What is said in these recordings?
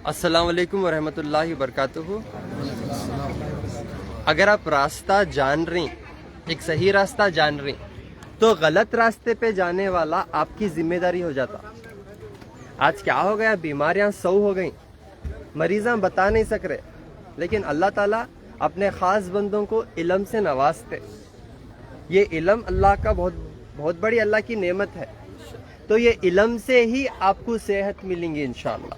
अस्सलाम वालेकुम वरहमतुल्लाहि वबरकातुहू। अगर आप रास्ता जान रही, एक सही रास्ता जान रही, तो गलत रास्ते पे जाने वाला आपकी जिम्मेदारी हो जाता। आज क्या हो गया, बीमारियां 100 हो गई, मरीज़ां बता नहीं सक रहे, लेकिन अल्लाह ताला अपने ख़ास बंदों को इल्म से नवाजते। ये इल्म अल्लाह का बहुत बड़ी अल्लाह की नेमत है। तो ये इल्म से ही आपको सेहत मिलेंगी इंशाअल्लाह।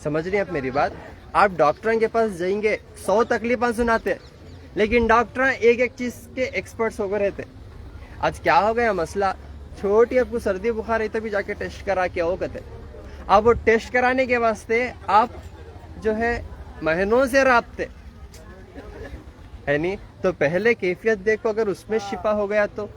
समझ रही हैं आप मेरी बात? आप डॉक्टर के पास जाएंगे, 100 तकलीफें सुनाते, लेकिन डॉक्टर एक एक चीज के एक्सपर्ट्स होकर रहते। आज क्या हो गया मसला, छोटी आपको सर्दी बुखार है तभी जाके टेस्ट करा के आओ कहते। अब वो टेस्ट कराने के वास्ते आप जो है महीनों से राबते है नहीं, तो पहले कैफियत देखो, अगर उसमें शिफा हो गया तो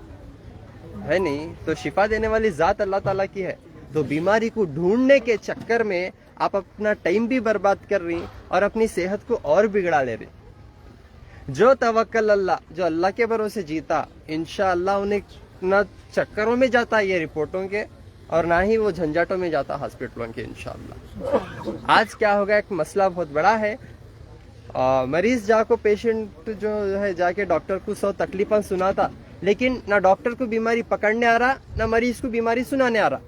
है नहीं, तो शिफा देने वाली जात अल्लाह ताला की है। तो बीमारी को ढूंढने के चक्कर में आप अपना टाइम भी बर्बाद कर रही और अपनी सेहत को और बिगड़ा ले रही। जो तवक्कल अल्लाह, जो अल्लाह के भरोसे जीता, इंशाअल्लाह उन्हें ना चक्करों में जाता ये रिपोर्टों के, और ना ही वो झंझटों में जाता हॉस्पिटलों के इंशाअल्लाह। आज क्या होगा, एक मसला बहुत बड़ा है। मरीज जाको, पेशेंट जो है जाके डॉक्टर को 100 तकलीफें सुनाता, लेकिन ना डॉक्टर को बीमारी पकड़ने आ रहा, ना मरीज को बीमारी सुनाने आ रहा।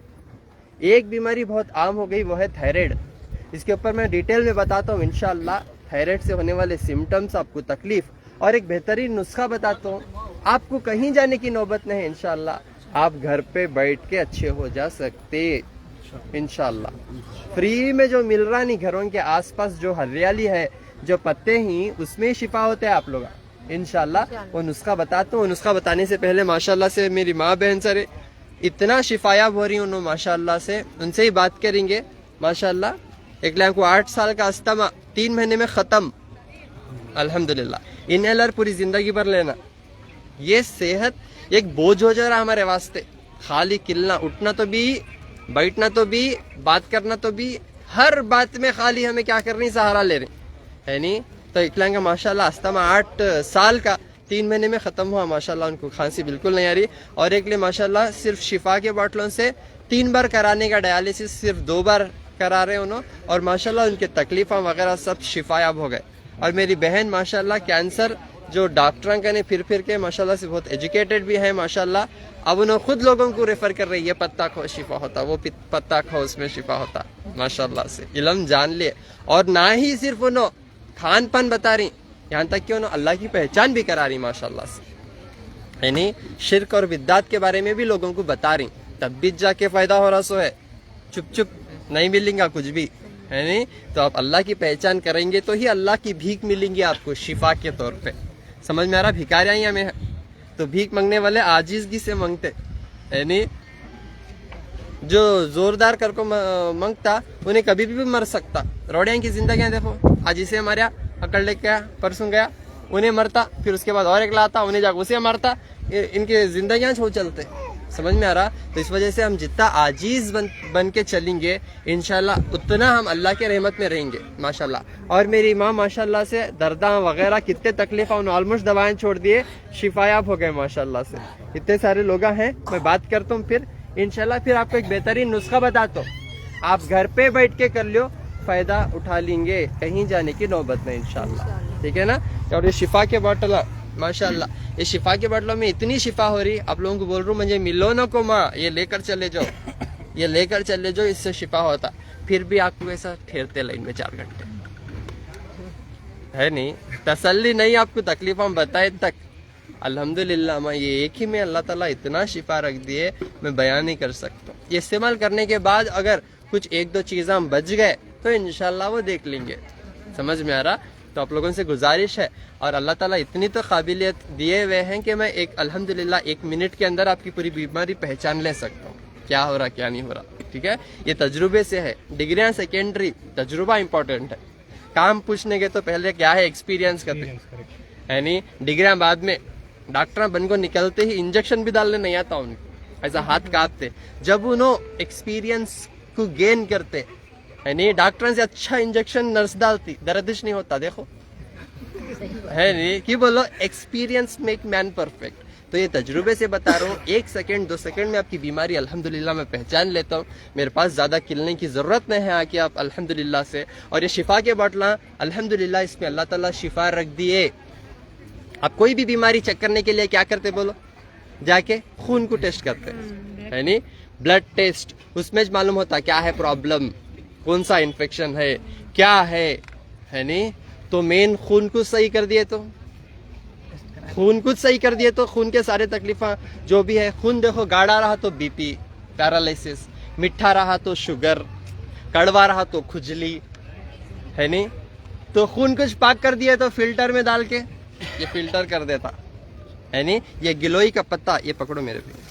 एक बीमारी बहुत आम हो गई, वो है थायराइड। इसके ऊपर मैं डिटेल में बताता हूँ इंशाअल्लाह। थायराइड से होने वाले सिम्टम्स, आपको तकलीफ, और एक बेहतरीन नुस्खा बताता हूँ। आपको कहीं जाने की नौबत नहीं है इंशाअल्लाह। आप घर पे बैठ के अच्छे हो जा सकते इंशाअल्लाह। फ्री में जो मिल रहा नहीं, घरों के आसपास जो हरियाली है, जो पत्ते ही, उसमें शिफा होते हैं आप लोग इंशाअल्लाह। वो नुस्खा बताता हूँ। नुस्खा बताने से पहले माशाअल्लाह से मेरी माँ बहन सारे इतना शिफायाब हो रही हूँ माशाअल्लाह से, उनसे ही बात करेंगे माशाअल्लाह। एक लाख को 8 साल का अस्थमा 3 महीने में खत्म अल्हम्दुलिल्लाह। इनहेलर पूरी जिंदगी भर लेना। ये सेहत एक बोझ हो जा रहा हमारे वास्ते। खाली किलना, उठना तो भी, बैठना तो भी, बात करना तो भी, हर बात में खाली हमें क्या करनी, सहारा ले रहे है नहीं। तो इकला का माशाल्लाह अस्थमा 8 साल का 3 महीने में खत्म हुआ माशाल्लाह। उनको खांसी बिल्कुल नहीं आ रही। और एक लिए माशाल्लाह सिर्फ शिफा के बोतलों से 3 बार कराने का डायलिसिस सिर्फ 2 बार करा रहे उन्होंने, और माशाल्लाह उनके तकलीफा वगैरह सब शिफायाब हो गए। और मेरी बहन माशाल्लाह कैंसर जो डॉक्टर कहने फिर के माशाल्लाह से बहुत एजुकेटेड भी है माशाल्लाह। अब उन्होंने खुद लोगों को रेफर कर रही है, पत्ता खाओ शिफा होता, वो पत्ता खाओ उसमें शिफा होता माशाल्लाह से। इल्म जान लिए, और ना ही सिर्फ उन्होंने खान पान बता रही, यहाँ तक कि उन्होंने अल्लाह की पहचान भी करा रही माशाल्लाह से, यानी शिर्क और बिद्दात के बारे में भी लोगों को बता रही। तब भी जाके फायदा हो रहा सो है, चुप चुप नहीं मिलेगा कुछ भी है नहीं। तो आप अल्लाह की पहचान करेंगे तो ही अल्लाह की भीख मिलेंगी आपको शिफा के तौर पे। समझ में आ रहा? भिखारियां यहाँ में है तो भीख मांगने वाले आजिजगी से मांगते है नहीं। जो जोरदार कर को मांगता उन्हें कभी भी मर सकता। रोड़िया की जिंदगी देखो, आज इसे मारा, पकड़ ले गया, परसों गया, उन्हें मरता, फिर उसके बाद और एक लाता, उन्हें जाकर उसे मारता। इनके जिंदगियां छो चलते। समझ में आ रहा? तो इस वजह से हम जितना आजीज बन के चलेंगे इंशाल्लाह, उतना हम अल्लाह के रहमत में रहेंगे माशाल्लाह। और मेरी माँ माशाल्लाह से दर्दा वगैरह कितने तकलीफ उन्होंने ऑलमोस्ट दवाएं छोड़ दिए, शिफायाब हो गए माशाल्लाह से। इतने सारे लोग हैं। मैं बात करता हूँ फिर इंशाल्लाह। फिर आपको एक बेहतरीन नुस्खा बताता हूँ, आप घर पे बैठ के कर लो, फायदा उठा लेंगे, कहीं जाने की नौबत नहीं इंशाल्लाह। ठीक है ना? और ये शिफा के बोतल माशाल्लाह, ये शिफा के बोतलों में इतनी शिफा हो रही, आप लोगों को बोल रहा हूँ, मुझे मिलो ना को माँ, ये लेकर चले जाओ, ये लेकर चले जाओ, इससे शिफा होता। फिर भी आपको ऐसा ठहरते लाइन में 4 घंटे है नहीं, तसल्ली नहीं, आपको तकलीफ हम बताए तक। अल्हम्दुलिल्लाह माँ, ये एक ही में अल्लाह ताला इतना शिफा रख दिए, मैं बयान नहीं कर सकता। ये इस्तेमाल करने के बाद अगर कुछ 1-2 चीज़ें हम बच गए तो इंशाल्लाह वो देख लेंगे। समझ में आ रहा? तो आप लोगों से गुजारिश है, और अल्लाह ताला इतनी तो काबिलियत दिए हुए हैं कि मैं अल्हम्दुलिल्लाह 1 मिनट के अंदर आपकी पूरी बीमारी पहचान ले सकता हूँ, क्या हो रहा क्या नहीं हो रहा। ठीक है? ये तजुर्बे से है। डिग्रियां सेकेंडरी, तजुर्बा इंपॉर्टेंट है। काम पूछने के तो पहले क्या है, एक्सपीरियंस करते है नहीं। डिग्रियां बाद में। डॉक्टर बन को निकलते ही इंजेक्शन भी डालने नहीं आता उनको, ऐसा हाथ कांपते। जब उन्होंने एक्सपीरियंस को गेन करते है नहीं, डॉक्टर से अच्छा इंजेक्शन नर्स डालती, दर्दिश नहीं होता। देखो है नहीं कि बोलो एक्सपीरियंस मेक मैन परफेक्ट। तो ये तजुर्बे से बता रहा हूँ, 1 सेकंड 2 सेकंड में आपकी बीमारी अल्हम्दुलिल्लाह मैं पहचान लेता हूँ। मेरे पास ज़्यादा किलने की ज़रूरत नहीं है आके आप अल्हम्दुलिल्लाह से। और ये शिफा के बॉटला अल्हम्दुलिल्लाह इसमें अल्लाह ताला शिफा रख दिए। आप कोई भी बीमारी चेक करने के लिए क्या करते बोलो, जाके खून को टेस्ट करते है नी, ब्लड टेस्ट, उसमें मालूम होता क्या है प्रॉब्लम, कौन सा इन्फेक्शन है, क्या है नी। तो मेन खून को सही कर दिए तो खून के सारे तकलीफा जो भी है, खून देखो गाढ़ा रहा तो बीपी, पैरालिसिस, मिठा रहा तो शुगर, कड़वा रहा तो खुजली, है नी। तो खून कुछ पाक कर दिए तो फिल्टर में डाल के ये फिल्टर कर देता है नी। ये गिलोई का पत्ता, ये पकड़ो मेरे पे,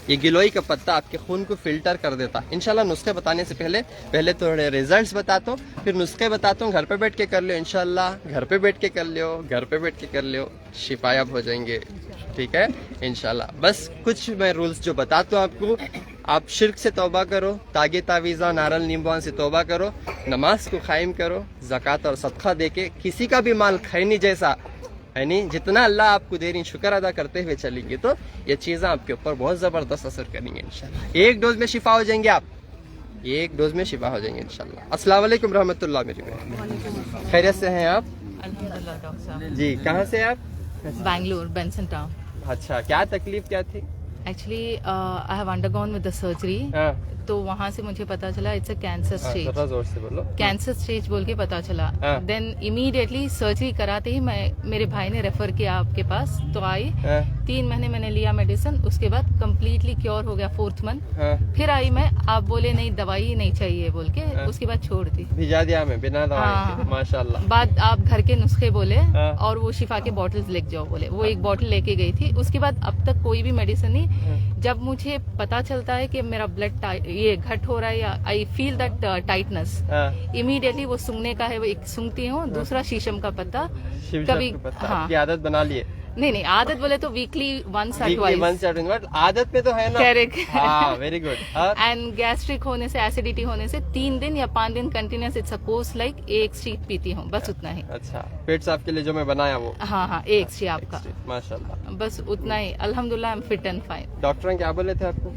ये गिलोई का पत्ता आपके खून को फिल्टर कर देता। इंशाल्लाह नुस्खे बताने से पहले थोड़े रिजल्ट्स बताता हूँ, फिर नुस्खे बताता हूँ। घर पे बैठ के कर लियो इंशाल्लाह, घर पे बैठ के कर लियो, शिफायाब हो जाएंगे, ठीक है इंशाल्लाह। बस कुछ मैं रूल्स जो बताता हूँ आपको, आप शिर्क से तौबा करो, तागे तावीज़ा नारल नींबुआन से तौबा करो, नमाज को कायम करो, ज़कात और सदका देके किसी का भी माल खैनी जैसा है नहीं, जितना अल्लाह आपको दे रही शुक्र अदा करते हुए चलेंगे तो ये चीज़ें आपके ऊपर बहुत ज़बरदस्त असर करेंगे इंशाल्लाह। 1 डोज में शिफा हो जाएंगे आप, 1 डोज में शिफा हो जाएंगे इंशाल्लाह। अस्सलाम वालेकुम रहमतुल्लाह। मेरी बहन खैरियत से हैं आप? अल्हम्दुलिल्लाह डॉक्टर साहब। जी, कहाँ से आप? Bangalore, Benson town. अच्छा, क्या तकलीफ क्या थी? Actually I have undergone with the surgery, हाँ, तो वहाँ से मुझे पता चला इट्स अ कैंसर स्टेज। थोड़ा जोर से बोलो। कैंसर स्टेज बोल के पता चला। हाँ। देन इमीडिएटली सर्जरी कराते ही मेरे भाई ने रेफर किया आपके पास, तो आई। हाँ, 3 महीने मैंने लिया मेडिसिन, उसके बाद कम्प्लीटली क्योर हो गया 4th मंथ। हाँ, फिर आई मैं, आप बोले नहीं दवाई नहीं चाहिए बोल के, हाँ। उसके बाद छोड़ दी। भिजा दिया हमें बिना दवाई के, माशाल्लाह। बाद आप घर के नुस्खे बोले हाँ। और वो शिफा के बॉटल्स लेके जाओ बोले, वो 1 बॉटल लेके गई थी। उसके बाद अब तक कोई भी मेडिसिन नहीं। जब मुझे पता चलता है कि मेरा ब्लड ये घट हो रहा है या I feel that tightness, immediately वो सूंघने का है, वो एक सूंघती हूँ, दूसरा शीशम का पत्ता। कभी हाँ, आपकी आदत बना लिए? नहीं आदत बोले तो वीकली वंस आदत पे तो है ना। हाँ, वेरी गुड। एंड गैस्ट्रिक होने से, एसिडिटी होने से 3 दिन या 5 दिन continuous it's a course like एक स्ट्रीट पीती हूँ, बस उतना ही। अच्छा, पेट साफ के लिए जो मैं बनाया वो? हाँ, एक स्ट्रीट आपका, माशाल्लाह, बस उतना ही। अल्हम्दुलिल्लाह I am fit and fine. Doctor ने क्या बोले थे आपको?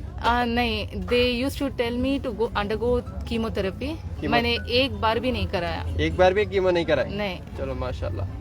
नहीं, they used to tell me to go undergo chemotherapy. मैंने एक बार भी नहीं कराया। एक बार भी कीमो नहीं कराई? नहीं। चलो माशाल्लाह।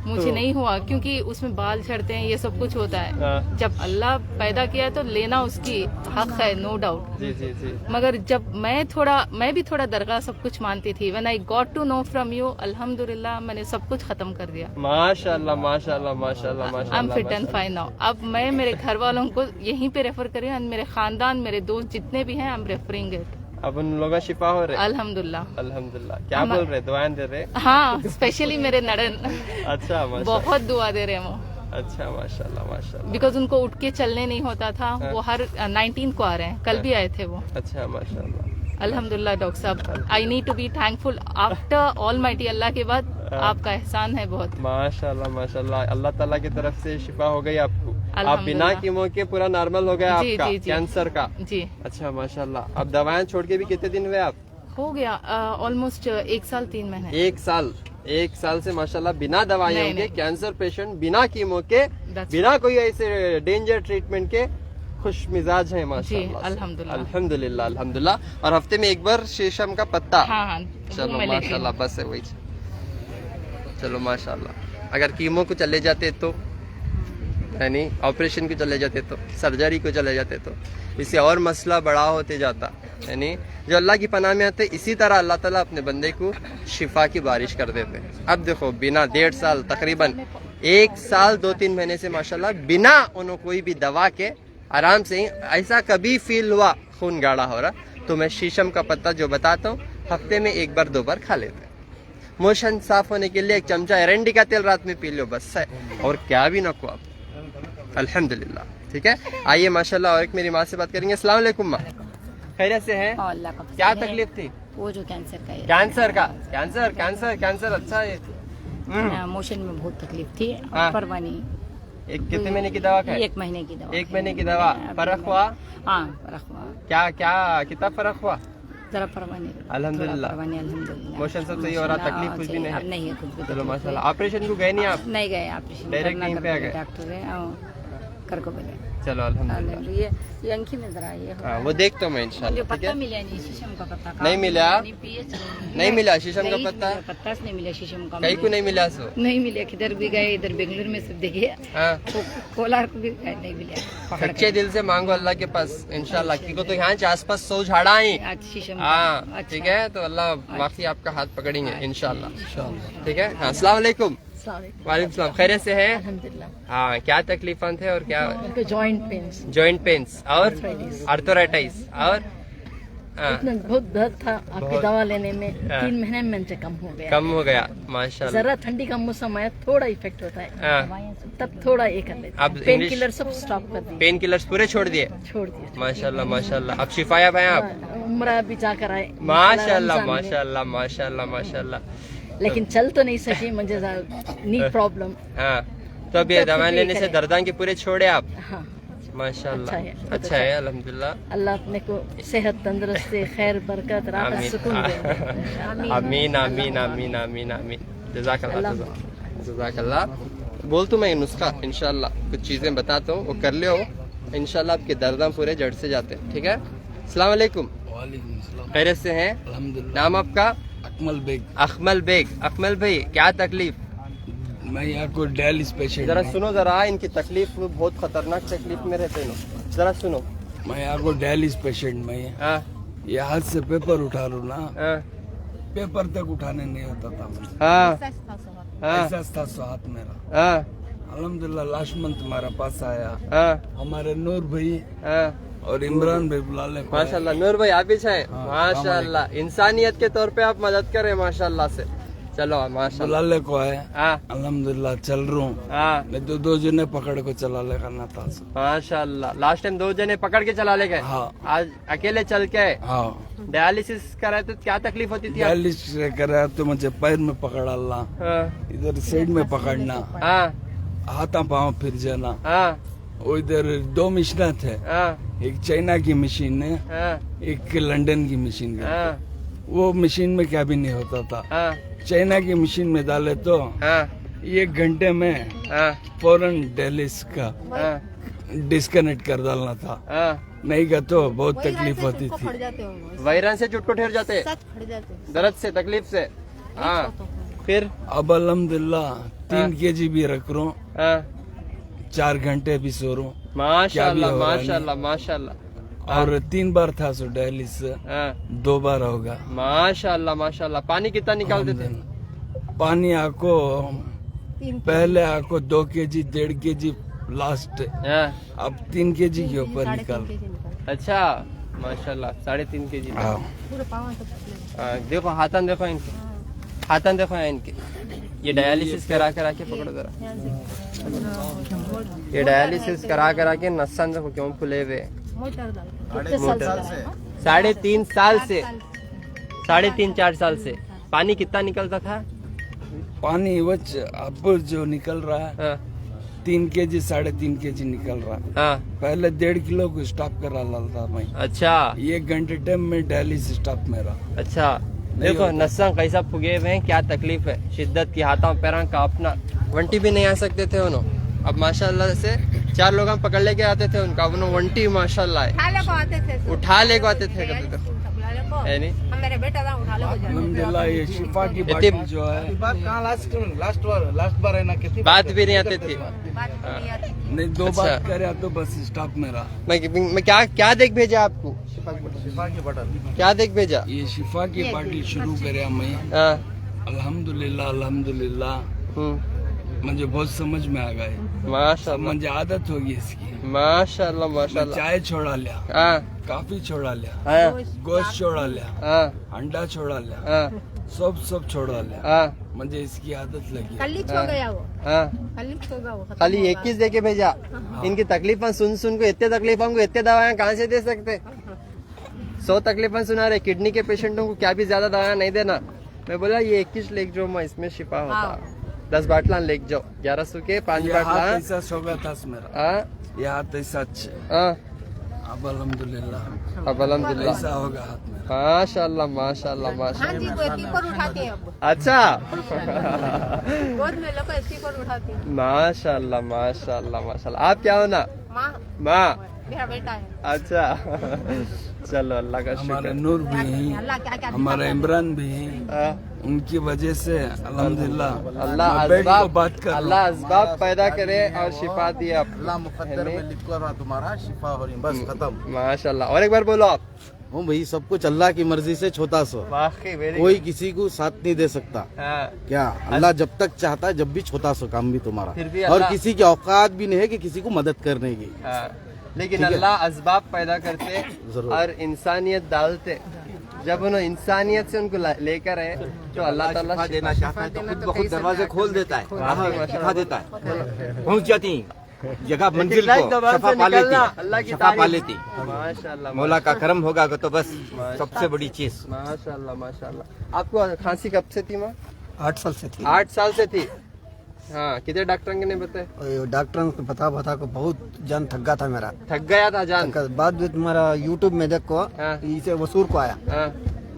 मुझे नहीं हुआ, क्योंकि उसमें बाल झड़ते हैं, ये सब कुछ होता है। हाँ। जब अल्लाह पैदा किया तो लेना उसकी हक है, नो डाउट। जी जी जी। मगर जब मैं भी थोड़ा दरगाह सब कुछ मानती थी, when I got to know from you, अल्हम्दुलिल्लाह मैंने सब कुछ खत्म कर दिया। माशाल्लाह माशाल्लाह माशाल्लाह माशाल्लाह। आई am fit and fine now. अब मैं मेरे घर वालों को यहीं पे रेफर करी, और मेरे खानदान, मेरे दोस्त जितने भी हैं, आई एम रेफरिंग इट। अब उन लोगों शिफा हो रहे? अल्हम्दुलिल्लाह अल्हम्दुलिल्लाह। क्या बोल रहे, दुआएं दे रहे? हाँ, स्पेशली मेरे नड़न अच्छा, माशाल्लाह, बहुत दुआ दे रहे हैं वो। अच्छा, माशाल्लाह माशाल्लाह। बिकॉज उनको उठ के चलने नहीं होता था। वो हर 19 को आ रहे हैं, कल भी आए थे वो। अच्छा, माशाल्लाह। अल्हम्दुलिल्लाह डॉक्टर साहब, I need to be thankful after almighty, अल्लाह के बाद आपका एहसान है बहुत। माशाल्लाह माशाल्लाह, अल्लाह ताला की तरफ से शिफा हो गई आपको। आप बिना अल्हम्दुलिल्लाह। कीमो के पूरा नॉर्मल हो गया जी, आपका जी, जी। कैंसर का? जी, अच्छा माशाल्लाह। अब दवाएं छोड़ के भी कितने दिन हुए आप? हो गया ऑलमोस्ट 1 साल 3 महीने। 1 साल से माशाल्लाह बिना दवाइयों नहीं, के नहीं। कैंसर पेशेंट, बिना कीमो के, That's बिना कोई ऐसे डेंजर ट्रीटमेंट के खुश मिजाज है माशाल्लाह। अल्हम्दुलिल्लाह। अल्हम्दुलिल्लाह अल्हम्दुलिल्लाह। और हफ्ते में 1 बार शीशम का पत्ता? हाँ, चलो वो मैं लेती माशाल्लाह, हूँ। बस है वही। चलो माशाल्लाह। अगर कीमो को चले जाते तो, यानी ऑपरेशन को चले जाते तो, सर्जरी को चले जाते तो, इससे और मसला बड़ा होते जाता। यानी जो अल्लाह की पनाह में आते, इसी तरह अल्लाह ताला अपने बंदे को शिफा की बारिश कर देते हैं। अब देखो, बिना 1.5 साल, तकरीबन 1 साल 2-3 महीने से माशाल्लाह बिना उन्होंने कोई भी दवा के आराम से ही, ऐसा कभी फील हुआ खून गाढ़ा हो रहा तो मैं शीशम का पत्ता जो बताता हूँ, हफ्ते में 1 बार 2 बार खा लेते हैं। मोशन साफ होने के लिए 1 चमचा एरंडी का तेल रात में पी लो, बस है, और क्या भी ना को आप। अल्हम्दुलिल्लाह, ठीक है। आइए माशाल्लाह, और एक मेरी माँ से बात करेंगे। अस्सलाम वालेकुम माँ, खैरियत से हैं? अल्लाह का क्या फजल है। तकलीफ थी? वो जो कैंसर का है। कैंसर का? कैंसर अच्छा है। मोशन में बहुत तकलीफ थी, हाँ। परवानी। कितने महीने की दवा खाई? 1 महीने की दवा। 1 महीने की दवा। फर्क हुआ? हाँ, फर्क हुआ। क्या क्या कितना फर्क हुआ? जरा परवाह नहीं। अल्हम्दुलिल्लाह। थोड़ा परवाह नहीं, अल्हम्दुलिल्लाह। मोशन सब सही हो रहा, तकलीफ कुछ भी नहीं अब है? नहीं है कुछ भी। चलो माशाल्लाह। ऑपरेशन को गए नहीं आप? नहीं गए ऑपरेशन। डायरेक्ट यहीं पे आ गए? डॉक्टर है कर को बोले। चलो अल्हम्दुलिल्लाह। ये अंकी में जरा ये हो। हाँ वो देखता हूँ मैं इंशाल्लाह, मुझे ठीक पत्ता है? मिला नहीं, शीशम का पत्ता। नहीं मिला? नहीं मिला शीशम का नहीं पत्ता? मिला, पत्ता से नहीं मिला शीशम का। कहीं को नहीं मिला सो? नहीं मिले, किधर भी गए, इधर बेंगलुरु में सब देखे, हाँ कोलार को भी गए, नहीं मिले। पकड़ के। सच्चे दिल से मांगो अल्लाह के पास इंशाल्लाह, क्योंकि तो यहाँ आस पास 100 झाड़ा है। आज शीशम का। हाँ अच्छा। ठीक है, तो अल्लाह माफी आपका हाथ पकड़ेंगे इंशाल्लाह, ठीक है? हाँ अस्सलाम वालेकुम। वालेकुम सलाम, खैरियत से है? अल्हम्दुलिल्लाह। हाँ क्या तकलीफान थे और क्या? उनको जॉइंट पेन्स, जॉइंट पेन्स और आर्थराइटिस और हाँ, इतना बहुत दर्द था आपकी बहुत। दवा लेने में। हाँ। 3 महीने में मुझे कम हो गया। कम हो गया माशाल्लाह। जरा ठंडी का मौसम आया, थोड़ा इफेक्ट होता है, हाँ, तब थोड़ा ये कर लेते अब हैं। पेन इंग्लिश- किलर सब स्टॉप कर दिए, पेन किलर्स पूरे छोड़ दिए? छोड़ दिए। माशाल्लाह माशाल्लाह। अब शिफायाब हैं आप? उम्र भी जाकर आए माशाल्लाह रमजान में। माशाल्लाह माशाल्लाह माशाल्लाह। लेकिन चल तो नहीं सकी, मुझे नी प्रॉब्लम। हाँ तो अब ये तब दवाएं फिर लेने यही से करें। दर्दां के पूरे छोड़े आप? हाँ, माशाल्लाह अच्छा है, बहुत अच्छा है अल्हम्दुलिल्लाह। अल्लाह अपने को सेहत, तंदुरुस्ती, खैर, बरकत, राहत, आमीन सुकून दे। आमीन आमीन आमीन आमीन आमीन। जज़ाकल्लाह जज़ाकल्लाह। बोल तो मैं नुस्खा इंशाल्लाह कुछ चीजें बताता हूँ, वो कर लियो इंशाल्लाह आपके दर्दां पूरे जड़ से जाते हैं, ठीक है? अस्सलाम वालेकुम। वालेकुम सलाम। खैरियत से हैं? अल्हम्दुलिल्लाह। नाम आपका? अकमल बेग। अकमल बेग। अकमल भाई क्या तकलीफ? मैं यहाँ को डायलिस पेशेंट जरा हूँ। सुनो जरा, इनकी तकलीफ बहुत खतरनाक तकलीफ में रहते हैं, जरा सुनो। मैं यहाँ को डायलिस पेशेंट में हाँ ये हाथ से पेपर उठा लूँ ना, हाँ पेपर तक उठाने नहीं होता था मुझे। हाँ हाँ ऐसा था सो हाथ मेरा। हाँ अल्हम्दुलिल्लाह लास्ट मंथ हमारा पास आया हाँ हमारे नूर भाई हाँ और इमरान भाई बुला ले। माशाल्लाह। नूर भाई आप भी हैं? हाँ, माशाल्लाह, इंसानियत के तौर पे आप मदद करें माशाल्लाह से। चलो माशाल्लाह। बुला ले को है। हाँ अल्हम्दुलिल्लाह चल रहा हूँ। हाँ मैं तो 2 जने पकड़ को चला ले करना था। माशाल्लाह। लास्ट टाइम 2 जने पकड़ के चला ले गए, हाँ आज अकेले चल के आए। हाँ डायलिसिस कराए तो क्या तकलीफ होती थी आप? डायलिस कराया तो मुझे पैर में पकड़ ला, हाँ इधर साइड में पकड़ना, हाँ हाथा पाँव फिर जाना। हाँ वो इधर 2 मशीन थे, हाँ एक चाइना की मशीन है, हाँ एक लंदन की मशीन है। हाँ वो मशीन में क्या भी नहीं होता था। हाँ चाइना की मशीन में डाले तो हाँ 1 घंटे में हाँ फौरन डायलिस का हाँ डिस्कनेक्ट कर डालना था, हाँ। नहीं का तो बहुत तकलीफ होती थी। वैरन से चुटको ठहर जाते दर्द से, तकलीफ से। हाँ फिर अब अल्हम्दुलिल्लाह 3 kg भी रख रहा हूँ, हाँ 4 घंटे भी सो रहा हूँ माशाल्लाह हो रहा है? माशाल्लाह माशाल्लाह। और 3 बार था सो डायलिस, हाँ 2 बार होगा। माशाल्लाह माशाल्लाह। पानी कितना निकालते थे? पानी आपको पहले आपको 2 kg 1.5 kg लास्ट, हाँ अब 3 kg के ऊपर निकाल। अच्छा माशाल्लाह 3.5 kg। हाँ देखो हाथन देखो इनके, हाथन देखो इनके। ये डायलिसिस करा करा के पकड़ो जरा, ये डायलिसिस करा करा के नसन देखो क्यों फुले हुए। 3.5 साल से, 3.5-4 साल से। पानी कितना निकलता था? पानी वच अब जो निकल रहा है हाँ 3 kg 3.5 kg निकल रहा है। हाँ पहले 1.5 किलो को स्टॉप करा था मैं। अच्छा 1 घंटे टाइम में डायलिसिस स्टॉप मेरा। अच्छा। देखो होता। नसा कैसा फुगे हुए हैं, क्या तकलीफ है, शिद्दत की, हाथों पैरों का अपना वंटी भी नहीं आ सकते थे उन्होंने। अब माशाल्लाह से 4 लोग हम पकड़ लेके आते थे उनका, उन्होंने वंटी माशाल्लाह है उठा लेके आते थे कभी तो, है नहीं? मेरे बेटा था उठा लो अल्हम्दुलिल्लाह ये शिफा की इतनी- बाटी जो है लास्ट बार है ना कितनी बात भी नहीं आती थी। नहीं 2 अच्छा। बार करे तो बस स्टॉप मेरा। मैं क्या क्या देख भेजा आपको? क्या देख भेजा? ये शिफा की बाटी शुरू करे मैं। हाँ अल्हम्दुलिल्लाह अल्हम्दुलिल्लाह मुझे बहुत समझ में आ गए। अब माशाल्लाह मुझे आदत होगी इसकी। माशाल्लाह मैं माशाल्लाह। चाय छोड़ा लिया, हाँ काफी छोड़ा लिया, हाँ गोश्त छोड़ा लिया, हाँ अंडा छोड़ा लिया, हाँ सब छोड़ा लिया। हाँ मुझे इसकी आदत लगी। कल ही छो गया वो, हाँ। कल ही छो गया वो, खत्म खाली होगा। 21 दे के भेजा। इनकी तकलीफें सुन सुन को इतने तकलीफों को इतने दवाएं कहाँ से दे सकते? 100 तकलीफें सुना रहे। किडनी के पेशेंटों को क्या भी ज्यादा दवाएं नहीं देना। मैं बोला ये 21 लेके जाओ, मैं इसमें शिफा होता। 10 बाटला लेके जाओ, 1100 के 5 ये हाथ बाटला। ऐसा सोगा था मेरा, हाँ ये हाथ ऐसा हाँ अब अल्हम्दुलिल्लाह अब अल्हम्दुलिल्लाह ऐसा होगा हाथ में। माशाल्लाह माशाल्लाह हाँ माशाल्लाह जी, वो ऐसी पर उठाते हैं अब। अच्छा गोद में लो ऐसी पर उठाते हैं। माशाल्लाह माशाल्लाह माशाल्लाह। आप क्या हो ना? माँ माँ। मेरा बेटा है। अच्छा चलो अल्लाह का हमारे शुक्र। नूर भी हैं, अल्लाह क्या क्या हमारे इमरान भी हैं, हाँ, उनकी वजह से अल्हम्दुलिल्लाह अल्लाह मैं बेटी को असबाब बात कर रहा हूँ। अल्लाह असबाब पैदा करे और शिफा दिए आप। अल्लाह मुकद्दर में लिखा रहा तुम्हारा शिफा हो रही बस खत्म। माशाल्लाह। और एक बार बोलो आप। हूँ भाई सब कुछ अल्लाह की मर्जी से छोटा सो वाकई वेरी कोई किसी को साथ नहीं दे सकता। हाँ क्या अल्लाह जब तक चाहता है जब भी छोटा सो काम भी तुम्हारा फिर भी और अल्लाह- किसी की औकात भी नहीं है कि किसी को मदद करने की। हाँ। लेकिन ठीक है। अल्लाह असबाब पैदा करते जरूर। और इंसानियत डालते। जब उन्होंने इंसानियत से उनको लेकर आए तो अल्लाह ताला देना चाहता है तो खुद ब खुद दरवाजे खोल देता है, वाकई दिखा देता है, पहुंच जाती जगह मंजिल लाइक को दबाव शफा से पा लेती, निकलना, अल्लाह की शफा पा तारीफ। लेती। माशाल्लाह मौला का करम होगा तो बस सबसे बड़ी चीज। माशाल्लाह माशाल्लाह। आपको खांसी कब से थी माँ? 8 साल से थी। 8 साल से थी। हाँ, कितने डॉक्टर ने बताया? और डॉक्टर को बता को बहुत जान थक गया था मेरा। थक गया था जान। बाद में तुम्हारा यूट्यूब में देखो हाँ। इसे वसूर को आया। हाँ,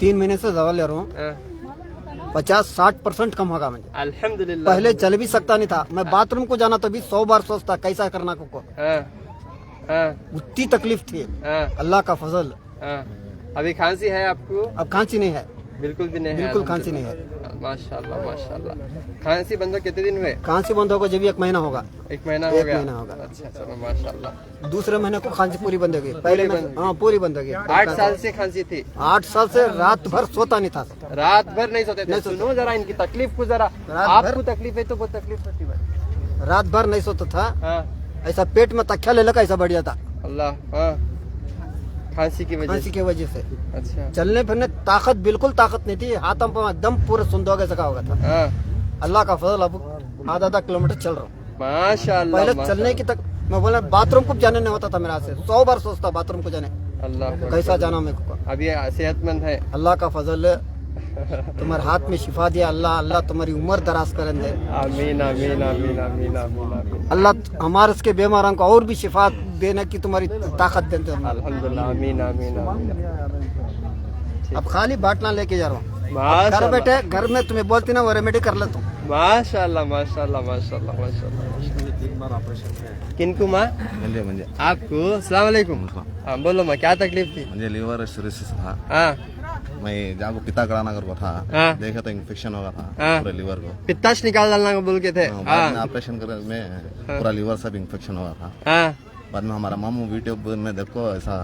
3 महीने से दवा ले रहा हूँ, हाँ, 50-60% कम होगा मुझे। अल्हम्दुलिल्लाह। पहले चल भी सकता नहीं था, मैं बाथरूम को जाना तो भी 100 बार सोचता कैसा करना को। हाँ, हाँ, उतनी तकलीफ थी, हाँ, अल्लाह का फजल। हाँ। अभी खांसी है आपको? अब खांसी नहीं है, बिल्कुल भी नहीं है। बिल्कुल खांसी नहीं है। माशाल्लाह माशाल्लाह। खांसी बंद हो कितने दिन हुए? खांसी बंद होगा जब 1 महीना होगा। 1 महीना हो 1 गया। महीना होगा। अच्छा चलो माशाल्लाह। दूसरे महीने को खांसी पूरी बंद हो गई। पहले बंद? हाँ पूरी बंद हो गई। 8 साल से खांसी थी। 8 साल से रात भर सोता नहीं था। रात भर नहीं सोते थे। नहीं सोते। सुनो जरा इनकी तकलीफ को जरा। रात आपको तकलीफ है तो बहुत तकलीफ होती है। रात भर नहीं सोता था, हाँ, ऐसा पेट में तकिया ले लगा ऐसा बढ़ जाता अल्लाह। हाँ, खांसी की वजह खांसी से। की वजह से। अच्छा। चलने फिरने ताकत बिल्कुल ताकत नहीं थी, हाथों पर दम पूरे सुंदोगे सका होगा था। हाँ, अल्लाह का फजल, अब आधा किलोमीटर चल रहा हूँ। माशाल्लाह। पहले चलने की तक मैं बोला बाथरूम को जाने नहीं होता था मेरा से, 100 बार सोचता बाथरूम को जाने अल्लाह कैसा जाना मेरे को। अभी सेहतमंद है। अल्लाह का फजल, तुम्हारे हाथ में शिफा दिया अल्लाह। अल्लाह तुम्हारी उम्र दराज कर दे। आमीन आमीन आमीन आमीन आमीन आमीन। अल्लाह हमारे इसके बीमारों को और भी शिफा देने की तुम्हारी ताकत देते हैं। अल्हम्दुलिल्लाह आमीन आमीन आमीन। अब खाली बाटला लेके जा रहा हूँ घर माशाल्लाह बैठे, घर में तुम्हें बोलती ना वो रेमेडी कर लेता हूँ। माशाल्लाह माशाल्लाह माशाल्लाह माशाल्लाह। किनको माँ? म्हणजे आपको? अस्सलाम वालेकुम। हाँ बोलो माँ, क्या तकलीफ थी? मुझे लीवर सिरोसिस था। हाँ, मैं जाको पिता कराना कर को था, हाँ। देखा तो इन्फेक्शन होगा था हाँ। पूरे लीवर को। पित्ताश निकाल डालना को बोल के थे। बाद में हाँ, ऑपरेशन कर में पूरा लीवर सब इन्फेक्शन हुआ था। हाँ, बाद में हमारा मामू यूट्यूब में देखो ऐसा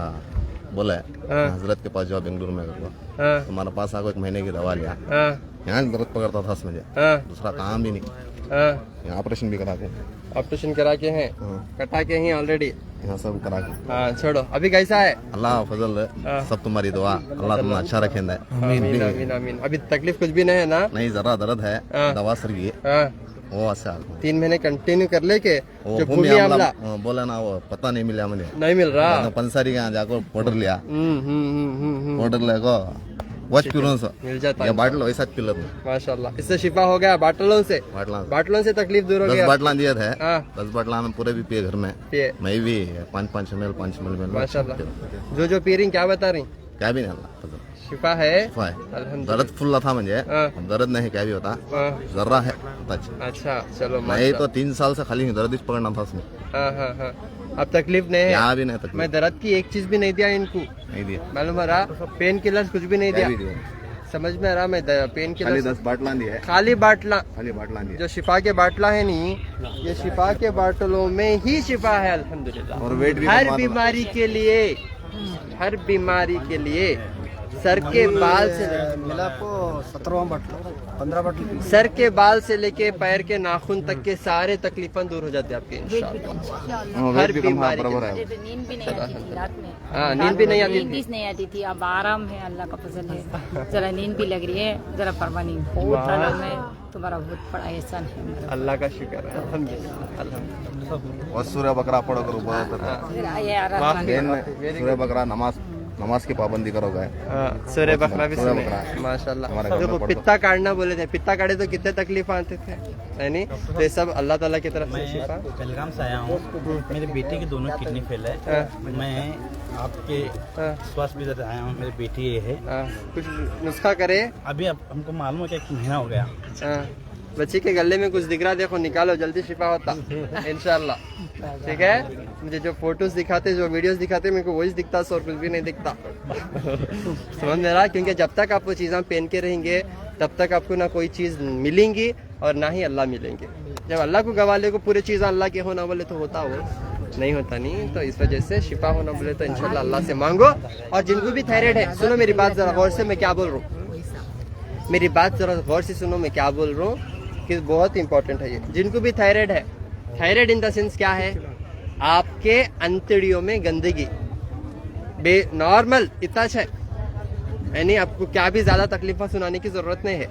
बोला है हाँ। हजरत के पास जाओ बेंगलुरु में करको। हाँ, तुम्हारे पास आको 1 महीने की दवा लिया, हाँ, यहाँ दर्द पकड़ता था मुझे, हाँ, दूसरा काम भी नहीं, हाँ। यहाँ ऑपरेशन भी करा के, ऑपरेशन करा के हैं, हाँ। कटा के हैं ऑलरेडी। यहाँ सब करा के। हाँ छोड़ो, अभी कैसा है? अल्लाह फजल है, सब तुम्हारी दुआ, अल्लाह तुम्हें अच्छा रखेंदा है। आमीन आमीन आमीन। अभी तकलीफ कुछ भी नहीं है ना? नहीं जरा दर्द है, हाँ। दवा सर की हाँ, वो अच्छा 3 महीने कंटिन्यू कर लेके वो जो भूमि भूमि आमला आमला बोला ना, वो पता नहीं मिला मुझे। नहीं मिल रहा। पंसारी के यहाँ जाकर पाउडर लिया, हम्म। पाउडर लेको वॉच पिलो सो मिल जाता या है बाटल वैसा पिलो माशाल्लाह। इससे शिफा हो गया बाटलों से। बाटला बाटलों से तकलीफ दूर हो 10 गया। बाटला दिए थे, हाँ। 10 बाटला में पूरे भी पिए घर में, पिए मैं भी 5-5 ml 5 ml में माशाल्लाह। जो पी रही क्या बता रही? क्या भी नहीं अल्लाह फजल शिफा है शिफा है। अल्हम्दुलिल्लाह। दर्द फुल्ला था मुझे, हाँ। दर्द नहीं क्या भी होता, हाँ, जर्रा है टच। अच्छा चलो मैं माशाल्लाह। तो 3 साल से खाली दर्द ही पकड़ना था उसमें, हाँ हाँ हाँ, अब तकलीफ नहीं है। यहाँ भी नहीं तकलीफ मैं दर्द की एक चीज भी नहीं दिया इनको, नहीं दिया, मालूम है रहा। पेन किलर्स कुछ भी नहीं क्या दिया, भी दिया, समझ में आ रहा। मैं पेन खाली किलर 10 बाटला दिए, खाली बाटला, खाली बाटला दिए जो शिफा के बाटला है नहीं, ये शिफा के बाटलों में ही शिफा है अल्हम्दुलिल्लाह। और वेट भी हर कम आता। बीमारी के लिए, हर बीमारी के लिए सर के बाल से मिला आपको 17वां बाटला 15 बाटला। सर के बाल से लेके पैर के नाखून तक के सारे तकलीफें दूर हो जाती है आपकी इंशाल्लाह। हर वेट भी कम था, बीमारी बराबर के है। तो नींद भी नहीं आती थी रात में। हाँ, नींद भी नहीं आती नींद थी। भी नहीं आती थी। अब आराम है, अल्लाह का फजल है। जरा नींद भी लग रही है, जरा परवाह नहीं। बहुत आराम है, तुम्हारा बहुत बड़ा एहसान है मेरा। अल्लाह का शुक्र है अल्हम्दुलिल्लाह अल्हम्दुलिल्लाह। और सूर्य बकरा पढ़ो करो बहुत फिर आए आराम दिन में सूर्य बकरा नमाज नमाज की पाबंदी करोगे। सूर्य बकरा भी सूर्य सुने बकरा। माशाल्लाह। हमारे घर में देखो पढ़ते। पित्ता काटना बोले थे, पित्ता काटे तो कितने तकलीफ आते थे, है नहीं? तो ये सब अल्लाह ताला की तरफ से शिफा। बेलगाम से आया हूँ, मेरे बेटे की दोनों किडनी फेल है। मैं आपके स्वास्थ्य विभाग आया हूँ, मेरी बेटी ये है। कुछ नुस्खा करे। अभी हमको मालूम है कि 1 महीना हो गया। बच्ची के गले में कुछ दिख रहा, देखो निकालो, जल्दी शिफा होता इंशाल्लाह। ठीक है, मुझे जो फोटोज दिखाते, जो वीडियोस दिखाते, मेरे को वही दिखता, और कुछ भी नहीं दिखता। समझ में रहा? क्योंकि जब तक आप वो चीज़ें पहन के रहेंगे तब तक आपको ना कोई चीज़ मिलेंगी और ना ही अल्लाह मिलेंगे। जब अल्लाह को गवा ले को पूरी चीज़ें अल्लाह के होना बोले तो होता, वो नहीं होता नहीं। तो इस वजह से शिफा होना बोले तो इंशाल्लाह अल्लाह से मांगो। और जिनको भी थायराइड है, सुनो मेरी बात जरा गौर से, मैं क्या बोल रहा हूँ, मेरी बात जरा गौर से सुनो, मैं क्या बोल रहा हूँ कि बहुत इंपॉर्टेंट है ये। जिनको भी थायराइड है, थायराइड इन द सेंस क्या है, आपके अंतड़ियों में गंदगी नॉर्मल इतना है, यानी आपको क्या भी ज्यादा तकलीफें सुनाने की जरूरत नहीं है।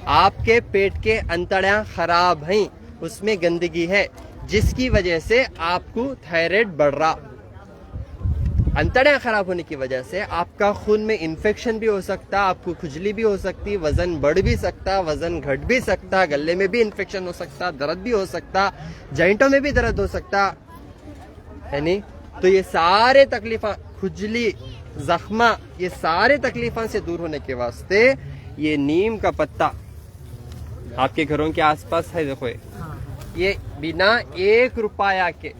आपके पेट के अंतड़ियां खराब हैं, उसमें गंदगी है, जिसकी वजह से आपको थायराइड बढ़ रहा। अंतड़ियां खराब होने की वजह से आपका खून में इन्फेक्शन भी हो सकता, आपको खुजली भी हो सकती, वजन बढ़ भी सकता, वजन घट भी सकता, गले में भी इन्फेक्शन हो सकता, दर्द भी हो सकता, जॉइंटों में भी दर्द हो सकता, है नहीं? तो ये सारे तकलीफा, खुजली, जख्मा, ये सारे तकलीफा से दूर होने के वास्ते ये नीम का पत्ता आपके घरों के आसपास है। देखो ये बिना 1 रुपया के,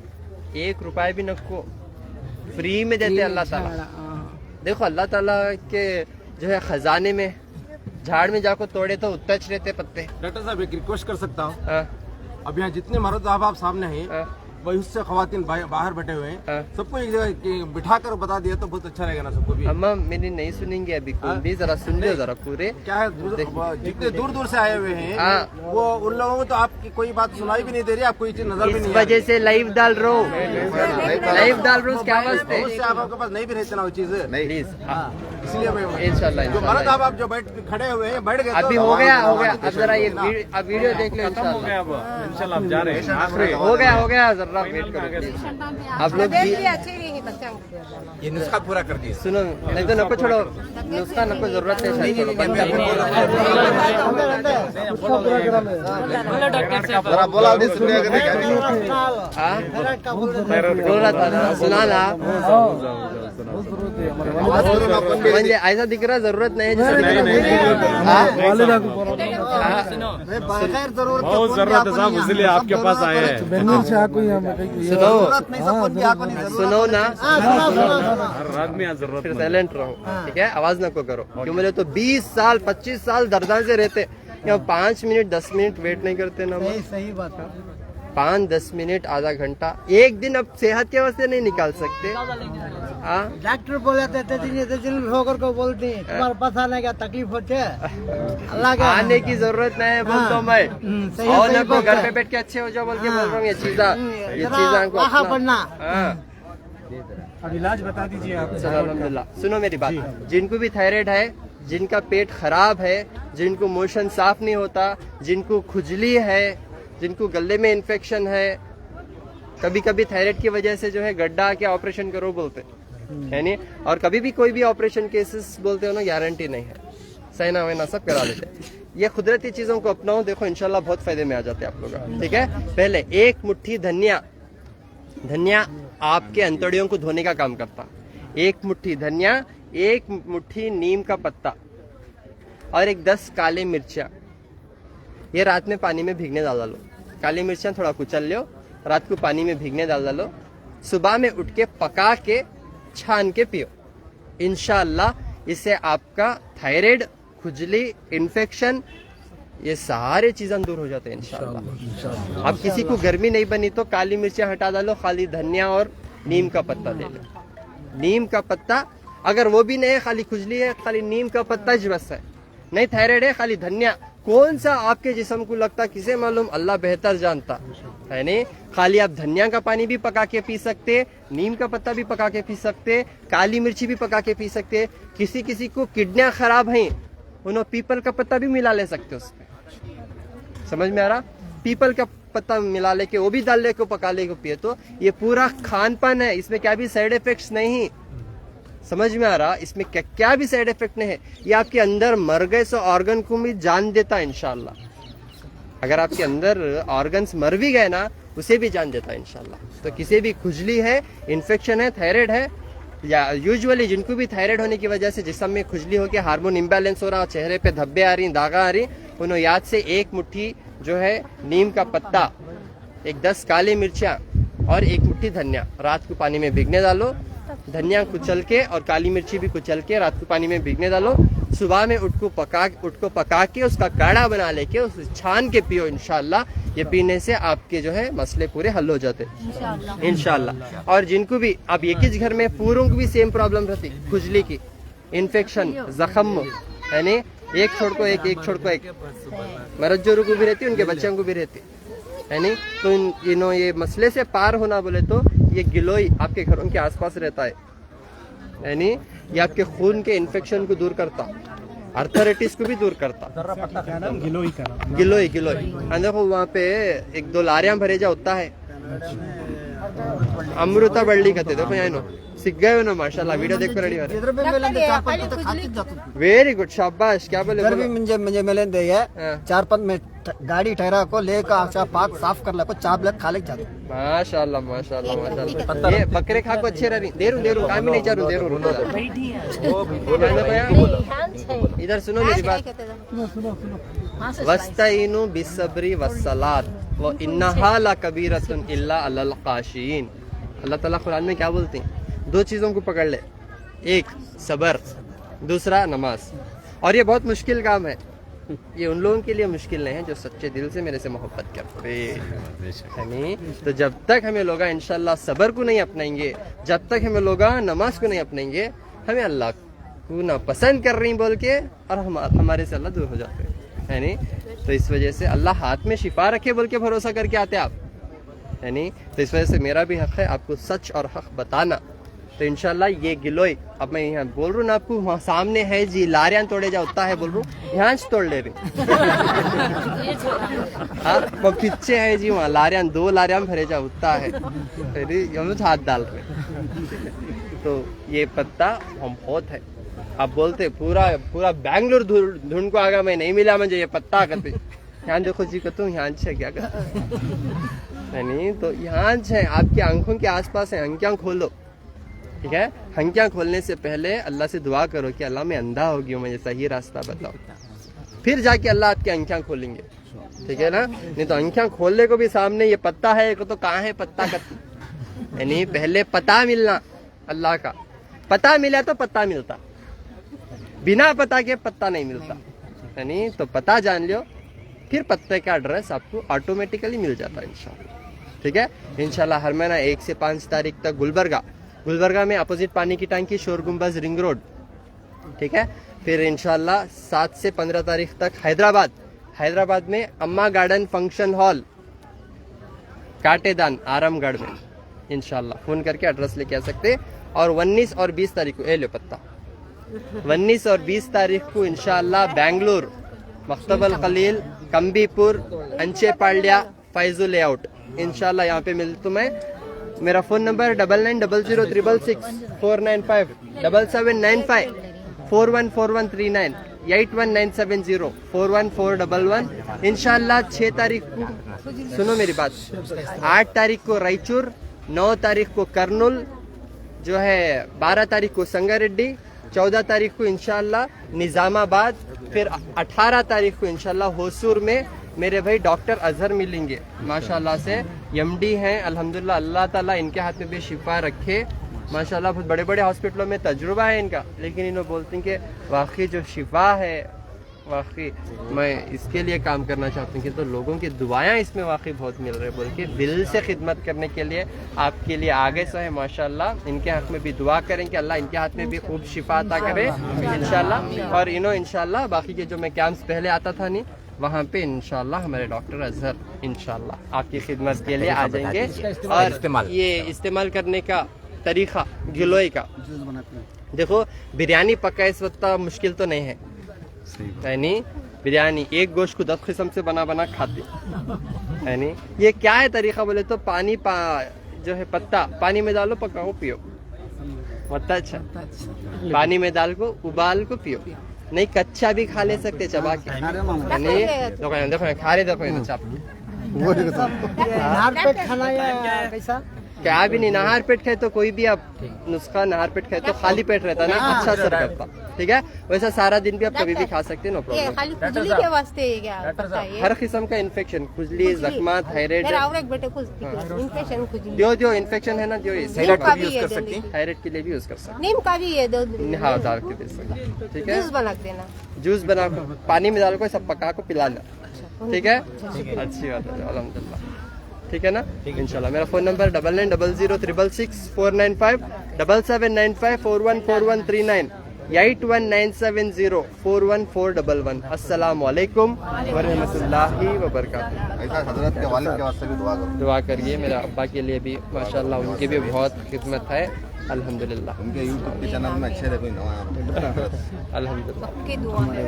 1 रुपया भी नको, फ्री में देते अल्लाह ताला। देखो अल्लाह ताला के जो है खजाने में, झाड़ में जाकर तोड़े तो उतच रहते पत्ते। डॉक्टर साहब एक रिक्वेस्ट कर सकता हूँ, हाँ, अब यहाँ जितने मर्द साहब आप सामने हैं, हाँ, वही उससे खवातीन बाहर बैठे हुए हैं, हाँ। सबको एक जगह बिठा कर बता दिया तो बहुत अच्छा रहेगा ना सबको भी। अम्मा मेरी नहीं सुनेंगे अभी कौन भी, जरा सुन लो जरा पूरे। क्या है, जितने दूर दूर से आए हुए हैं, हाँ। वो उन लोगों को तो आपकी कोई बात सुनाई भी नहीं दे रही, आपको कोई चीज नजर भी इस नहीं आ वजह से लाइव डाल रहा हूँ, लाइव डाल रहा हूँ, क्या वास्ते? उससे आपके पास नहीं भी रहते ना वो चीज, प्लीज, इसलिए मैं इंशाल्लाह जो मर्द आप जो खड़े हुए हैं, बैठ गए अभी तो हो गया, आवाज हो गया। आवाज अब जरा ये अब वीडियो देख लो इंशाल्लाह। हो गया, जरा वेट करो आप लोग भी। अच्छी नहीं बच्चा ये नुस्खा पूरा कर दिए। सुनो, नहीं तो नको छोड़ो, नुस्खा नको, जरूरत है शायद, छोड़ो, बंद कर जरा बोला नहीं सुनने हाँ? बोल रहा था, सुना ना म्हणजे ऐसा दिख रहा, जरूरत नहीं है बहुत जरूरत है साहब, इसलिए आपके पास आए हैं। सुनो ना, फिर साइलेंट रहो, ठीक है? आवाज नको करो, क्यों बोले तो 20 साल 25 साल दर्दा से रहते, यहाँ 5 मिनट 10 मिनट वेट नहीं करते ना। सही बात है। 5-10 मिनट, आधा घंटा, एक दिन अब सेहत के वास्ते नहीं निकाल सकते। हाँ, डॉक्टर बोले होकर को बोलते हैं तुम्हारे पास आने का तकलीफ होते है, अल्लाह के आने की जरूरत नहीं है बोलता हूँ मैं, सही और सही ना बात घर है। पे बैठ के अच्छे हो जाओ बोल के बोल रहा हूँ। ये चीज़ को आहा बनना। अब इलाज बता दीजिए आप। अल्हम्दुलिल्लाह। सुनो मेरी बात, जिनको भी थायराइड है, जिनका पेट खराब है, जिनको मोशन साफ नहीं होता, जिनको खुजली है, जिनको गले में इन्फेक्शन है, कभी कभी थायराइड की वजह से जो है गड्ढा के ऑपरेशन करो बोलते है नहीं, और कभी भी कोई भी ऑपरेशन केसेस बोलते हो ना, गारंटी नहीं है, सहना वहना सब करा देते। ये कुदरती चीजों को अपनाओ, देखो इंशाल्लाह बहुत फायदे में आ जाते हैं आप लोग। ठीक है, पहले 1 मुट्ठी धनिया आपके अंतड़ियों को धोने का काम करता। 1 मुट्ठी धनिया, 1 मुट्ठी नीम का पत्ता और 10 काले मिर्चियाँ, ये रात में पानी में भीगने डाल डालो। काली मिर्चियाँ थोड़ा कुचल लो, रात को पानी में भीगने डाल डालो, सुबह में उठ के पका के छान के पियो। इंशाअल्लाह इससे आपका थायराइड, खुजली, इन्फेक्शन, ये सारे चीजें दूर हो जाते हैं इंशाअल्लाह। अब किसी को गर्मी नहीं बनी तो काली मिर्चियाँ हटा डालो, खाली धनिया और नीम का पत्ता ले लो। नीम का पत्ता, अगर वो भी नहीं है, खाली खुजली है, खाली नीम का पत्ता ही बस है, नहीं थायराइड है, खाली धनिया। कौन सा आपके जिस्म को लगता किसे मालूम, अल्लाह बेहतर जानता है नहीं। खाली आप धनिया का पानी भी पका के पी सकते, नीम का पत्ता भी पका के पी सकते, काली मिर्ची भी पका के पी सकते। किसी किसी को किडनियां खराब हैं, उन्होंने पीपल का पत्ता भी मिला ले सकते उसमें, समझ में आ रहा? पीपल का पत्ता मिला लेके वो भी डाल लेके पका लेके पिए तो ये पूरा खान पान है, इसमें क्या भी साइड इफेक्ट्स नहीं। समझ में आ रहा इसमें क्या क्या भी साइड इफेक्ट नहीं है। ये आपके अंदर मर गए सो ऑर्गन को भी जान देता है इंशाल्लाह। अगर आपके अंदर ऑर्गन्स मर भी गए ना उसे भी जान देता है इंशाल्लाह। तो किसी भी खुजली है, इन्फेक्शन है, थायराइड है, या यूजुअली जिनको भी थायराइड होने की वजह से जिस्म में खुजली होकर हार्मोन इम्बैलेंस हो रहा, चेहरे पे धब्बे आ रही, दागा आ रही, उन्होंने याद से एक मुट्ठी जो है नीम का पत्ता, एक 10 काली मिर्चियाँ और एक मुट्ठी धनिया रात को पानी में भिगने डालो। धनिया कुचल के और काली मिर्ची भी कुचल के रात को पानी में भिगने डालो। सुबह में उठ को पका के उसका काढ़ा बना लेके उसे छान के पियो इंशाल्लाह। ये पीने से आपके जो है मसले पूरे हल हो जाते इंशाल्लाह। और जिनको भी अब एक ही घर में पूरों को भी सेम प्रॉब्लम रहती, खुजली की, इन्फेक्शन, जख्म, यानी एक छोड़ को एक मरज्जोरों को भी रहती, उनके बच्चों को भी रहती है नहीं। तो ये मसले से पार होना बोले तो ये गिलोय आपके घरों के आसपास रहता है, यानी ये आपके खून के इन्फेक्शन को दूर करता, आर्थराइटिस को भी दूर करता। गिलोय देखो वहाँ पे 1-2 लारियां भरे जा होता है, अमृता बल्ली कहते देखो यहाँ सीख गए ना माशाल्लाह। वीडियो देख कर रेडी वेरी गुड, शाबाश। क्या बोले मुझे मिले दे 4-5 में गाड़ी ठहरा को लेकर आशा पाक साफ कर ला को चाप लग खा ले जाते। माशाल्लाह। ये बकरे खा को अच्छे रही देरू काम ही नहीं चारू देरू इधर सुनो मेरी बात। वस्ताइनु बिस्सब्री वस्सलात व इन्नहा लकबीरतुन इल्ला अलल खाशियीन। अल्लाह ताला कुरान में क्या बोलते हैं? 2 चीजों को पकड़ ले, एक सबर, दूसरा नमाज। और ये बहुत मुश्किल काम है, ये उन लोगों के लिए मुश्किल नहीं है जो सच्चे दिल से मेरे से मोहब्बत करते हैं। तो जब तक हमें लोग इंशाल्लाह सबर को नहीं अपनाएंगे, जब तक हमें लोग नमाज को नहीं अपनाएंगे, हमें अल्लाह को ना पसंद कर रही बोल के और हमारे से अल्लाह दूर हो जाते हैं, है नहीं। तो इस वजह से अल्लाह हाथ में शिफा रखे बोल के भरोसा करके आते आप, है नहीं। तो इस वजह से मेरा भी हक है आपको सच और हक बताना। तो इंशाल्लाह ये गिलोय अब मैं यहाँ बोल रहा हूँ ना आपको, वहाँ सामने है जी लारियां तोड़े जा होता है बोल रहा हूँ, यहाँ से तोड़ ले रही हाँ वो पीछे है जी, वहाँ लारियां 2 लारियां भरे जा होता है, हाथ डाल रहे। तो ये पत्ता हम बहुत है, आप बोलते पूरा बैंगलोर ढूंढ को आगा मैं नहीं मिला मुझे ये पत्ता करते। यहाँ देखो जी कहते हूँ यहाँ से क्या करते नहीं। तो यहाँ से आपकी आंखों के आसपास है, आंखें खोलो, ठीक है। आंखें खोलने से पहले अल्लाह से दुआ करो कि अल्लाह मैं अंधा हो गया, मुझे सही रास्ता बताओ, फिर जाके अल्लाह आपकी आंखें खोलेंगे, ठीक है ना। नहीं तो आंखें खोलने को भी सामने ये पत्ता है तो कहाँ है पत्ता का, यानी पहले पता मिलना अल्लाह का, पता मिला तो पत्ता मिलता, बिना पता के पत्ता नहीं मिलता, यानी तो पता जान लो फिर पत्ते का एड्रेस आपको ऑटोमेटिकली मिल जाता है इंशाल्लाह, ठीक है। इंशाल्लाह हर महीना 1 से 5 तारीख तक गुलबर्गा में अपोजिट पानी की टंकी, शोर गुम्बज, रिंग रोड, ठीक है। फिर इंशाल्लाह 7 से 15 तारीख तक हैदराबाद में अम्मा गार्डन फंक्शन हॉल, काटेदान, आरामगढ़ में इंशाल्लाह फोन करके एड्रेस लेके आ सकते। और 19 और 20 तारीख को 19 और 20 तारीख को इंशाल्लाह बेंगलुरु, मख्तबल खलील, कंबीपुर, अंचेपाड्या, फैजुल लेआउट, इंशाल्लाह यहाँ पे मिल तुम्हें। मेरा फोन नंबर 990066 495 7795 414139 81970 41411। इंशाल्लाह 6 तारीख को सुनो मेरी बात, 8 तारीख को रायचूर, 9 तारीख को कर्नूल जो है, 12 तारीख को संगारेड्डी, 14 तारीख को इंशाल्लाह निजामाबाद, फिर 18 तारीख को इंशाल्लाह होसूर में मेरे भाई डॉक्टर अजहर मिलेंगे, माशाल्लाह से एमडी हैं अल्हम्दुलिल्लाह। अल्लाह ताला इनके हाथ में भी शिफा रखे, माशाल्लाह बहुत बड़े बड़े हॉस्पिटलों में तजुर्बा है इनका, लेकिन इन्होंने बोलते हैं कि वाकई जो शिफा है वाकई मैं इसके लिए काम करना चाहती हूँ कि तो लोगों की दुआएं इसमें वाकई बहुत मिल रही है बोल के दिल से खिदमत करने के लिए आपके लिए आगे से है माशाल्लाह। इनके हक में भी दुआ करें कि अल्लाह इनके हाथ में भी खूब शिफा अता करे इंशाल्लाह। और इंशाल्लाह बाकी के जो मैं कैंप्स पहले आता था नहीं, वहाँ पे इंशाल्लाह हमारे डॉक्टर अजहर इंशाल्लाह आपकी खिदमत के लिए आ जाएंगे। और ये इस्तेमाल करने का तरीका गिलोय का, देखो बिरयानी पका इस वक्त मुश्किल तो नहीं है, यानी बिरयानी एक गोश्त को 10 किस्म से बना खाते, यानी ये क्या है तरीका बोले तो जो है पत्ता पानी में डालो, पकाओ, पियो, बहुत अच्छा। पानी में डाल को उबाल को पियो, नहीं कच्चा भी खा ले सकते चबा के। नहीं देखो देखो खा रहे, देखो ये चाप खाना या कैसा? क्या भी नहीं, नहार पेट खाए तो कोई भी आप नुस्खा नहार पेट खाए तो खाली पेट रहता है ना, अच्छा असर करता। ठीक है, वैसा सारा दिन भी आप कभी भी खा सकते हैं, नो ये प्रॉब्लम। खाली खुजली के वास्ते है क्या पता है? हर किस्म का इन्फेक्शन, खुजली, जख्मा, थायराइड, मेरा और एक बेटे इन्फेक्शन खुजली जो इन्फेक्शन है ना, जो नीम का भी है, थायराइड के लिए भी यूज कर सकते नीम का भी है, दो हैं। हाँ डाल के दे सकते हैं। ठीक है, जूस बना के देना। जूस बना के पानी में डाल को सब पका को पिला लो। ठीक है, अच्छी बात है, अल्हम्दुलिल्लाह। ठीक है ना, इंशाल्लाह। मेरा फोन नंबर 9900666495 7795414139 8197041411। अस्सलाम वालेकुम व रहमतुल्लाहि व बरकातुहू। ऐसा हजरत के वालिद के वास्ते भी दुआ करो। दुआ करिए, मेरे अब्बा के लिए भी माशाल्लाह, उनकी भी बहुत खिदमत है अल्हम्दुलिल्लाह। उनके यूट्यूब के चैनल में अच्छे थे कोई नवा अल्हम्दुलिल्लाह की दुआ है।